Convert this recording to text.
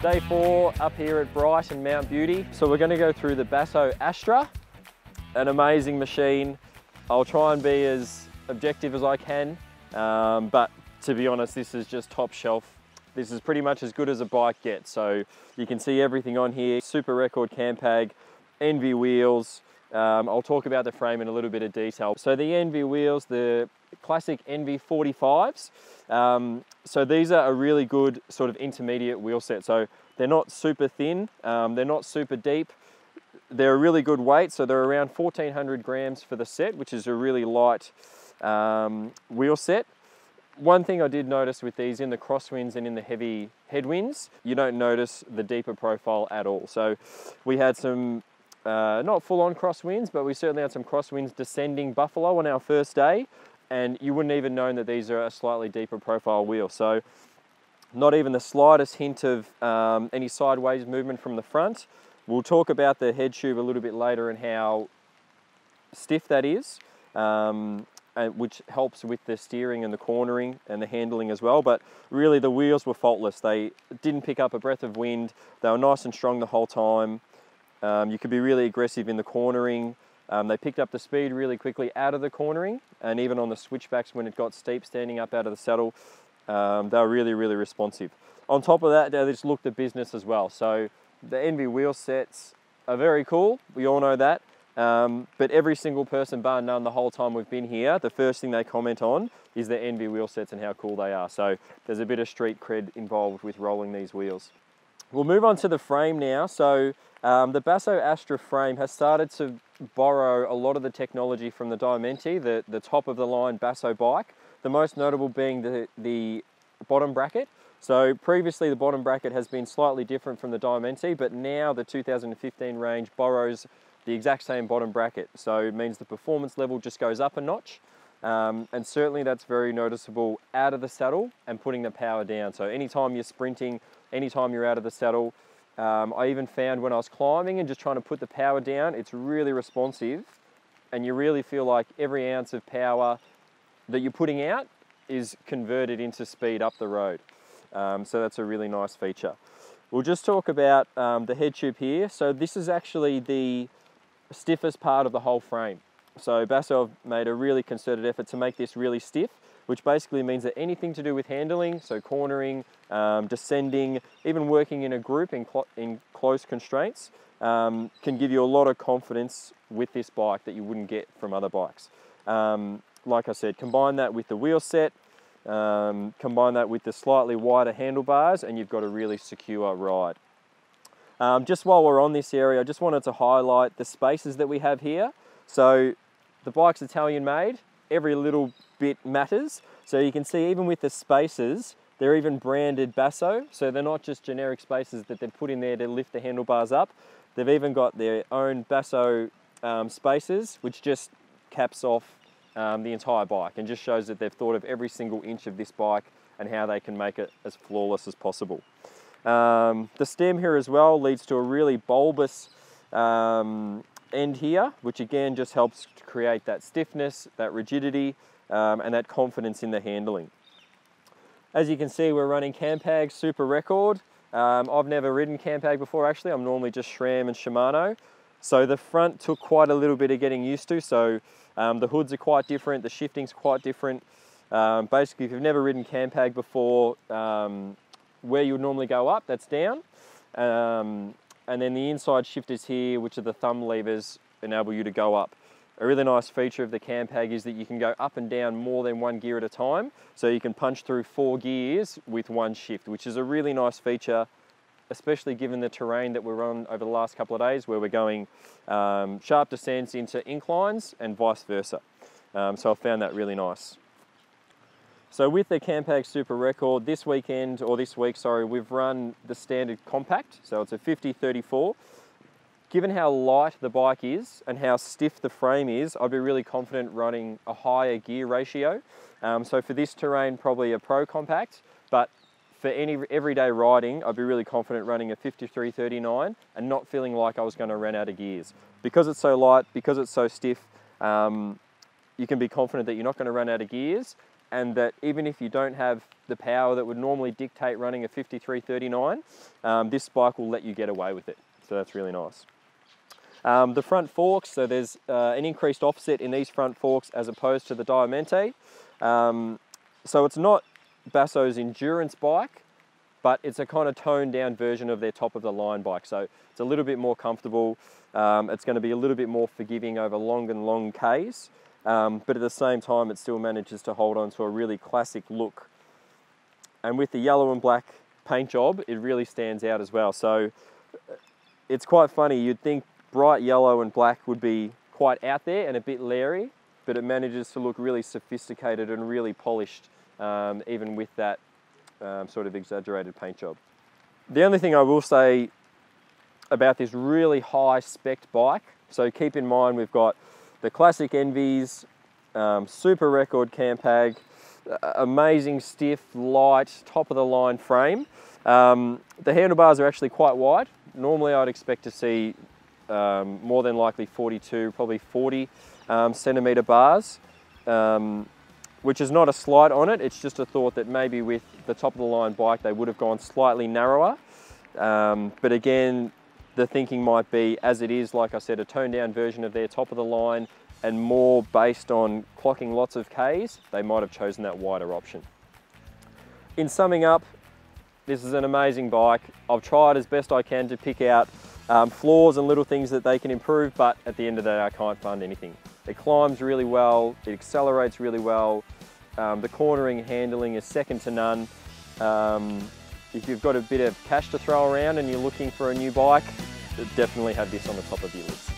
Day 4 up here at Bright and Mount Beauty. So we're going to go through the Basso Astra, an amazing machine. I'll try and be as objective as I can, but to be honest, this is just top shelf. This is pretty much as good as a bike gets. So you can see everything on here. Super Record Campag, Envy wheels. I'll talk about the frame in a little bit of detail. So the Envy wheels, the classic Envy 45s. So these are a really good sort of intermediate wheel set. So they're not super thin, they're not super deep. They're a really good weight. So they're around 1400 grams for the set, which is a really light wheel set. One thing I did notice with these in the crosswinds and in the heavy headwinds, you don't notice the deeper profile at all. So we had some not full-on crosswinds, but we certainly had some crosswinds descending Buffalo on our first day, and you wouldn't even know that these are a slightly deeper profile wheel. So not even the slightest hint of any sideways movement from the front. We'll talk about the head tube a little bit later and how stiff that is, which helps with the steering and the cornering and the handling as well. But really the wheels were faultless. They didn't pick up a breath of wind. They were nice and strong the whole time. You could be really aggressive in the cornering. They picked up the speed really quickly out of the cornering, and even on the switchbacks when it got steep standing up out of the saddle, they were really, really responsive. On top of that, they just looked at business as well. So the Envy wheel sets are very cool, we all know that, but every single person, bar none, the whole time we've been here, the first thing they comment on is the Envy wheel sets and how cool they are. So there's a bit of street cred involved with rolling these wheels. We'll move on to the frame now. So the Basso Astra frame has started to borrow a lot of the technology from the Diamante, the top of the line Basso bike, the most notable being the bottom bracket. So previously the bottom bracket has been slightly different from the Diamante, but now the 2015 range borrows the exact same bottom bracket. So it means the performance level just goes up a notch. And certainly that's very noticeable out of the saddle and putting the power down. So anytime you're sprinting, anytime you're out of the saddle, I even found when I was climbing and just trying to put the power down, it's really responsive, and you really feel like every ounce of power that you're putting out is converted into speed up the road. So that's a really nice feature. We'll just talk about the head tube here. So this is actually the stiffest part of the whole frame. So Basso have made a really concerted effort to make this really stiff, which basically means that anything to do with handling, so cornering, descending, even working in a group in close constraints, can give you a lot of confidence with this bike that you wouldn't get from other bikes. Like I said, combine that with the wheel set, combine that with the slightly wider handlebars, and you've got a really secure ride. Just while we're on this area, I just wanted to highlight the spaces that we have here. So the bike's Italian made, every little bit matters. So you can see even with the spaces, they're even branded Basso. So they're not just generic spaces that they've put in there to lift the handlebars up. They've even got their own Basso spaces, which just caps off the entire bike and just shows that they've thought of every single inch of this bike and how they can make it as flawless as possible. The stem here as well leads to a really bulbous end here, which again just helps to create that stiffness, that rigidity, and that confidence in the handling. As you can see, we're running Campag Super Record. I've never ridden Campag before actually. I'm normally just SRAM and Shimano. So the front took quite a little bit of getting used to. So the hoods are quite different, the shifting's quite different. Basically, if you've never ridden Campag before, where you would normally go up, that's down. And then the inside shifters here, which are the thumb levers, enable you to go up. A really nice feature of the Campag is that you can go up and down more than one gear at a time. So you can punch through 4 gears with one shift, which is a really nice feature, especially given the terrain that we're on over the last couple of days, where we're going sharp descents into inclines and vice versa. So I found that really nice. So with the Campag Super Record, this week, sorry, we've run the standard compact. So it's a 50-34. Given how light the bike is and how stiff the frame is, I'd be really confident running a higher gear ratio. So for this terrain, probably a Pro Compact, but for any everyday riding, I'd be really confident running a 53-39 and not feeling like I was going to run out of gears. Because it's so light, because it's so stiff, you can be confident that you're not going to run out of gears, and that even if you don't have the power that would normally dictate running a 5339, this bike will let you get away with it. So that's really nice. The front forks, so there's an increased offset in these front forks as opposed to the Diamante. So it's not Basso's endurance bike, but it's a kind of toned down version of their top of the line bike. So it's a little bit more comfortable. It's going to be a little bit more forgiving over long Ks. But at the same time, it still manages to hold on to a really classic look. And with the yellow and black paint job, it really stands out as well. So it's quite funny. You'd think bright yellow and black would be quite out there and a bit leery, but it manages to look really sophisticated and really polished, even with that sort of exaggerated paint job. The only thing I will say about this really high spec bike, so keep in mind we've got the classic Envies, super record Campag, amazing stiff, light, top of the line frame. The handlebars are actually quite wide. Normally I'd expect to see more than likely 42, probably 40 centimetre bars, which is not a slight on it. It's just a thought that maybe with the top of the line bike they would have gone slightly narrower. But again, the thinking might be, as it is, like I said, a toned down version of their top of the line and more based on clocking lots of Ks, they might have chosen that wider option. In summing up, this is an amazing bike. I've tried as best I can to pick out flaws and little things that they can improve, but at the end of the day I can't find anything. It climbs really well, it accelerates really well, the cornering and handling is second to none. If you've got a bit of cash to throw around and you're looking for a new bike, definitely have this on the top of your list.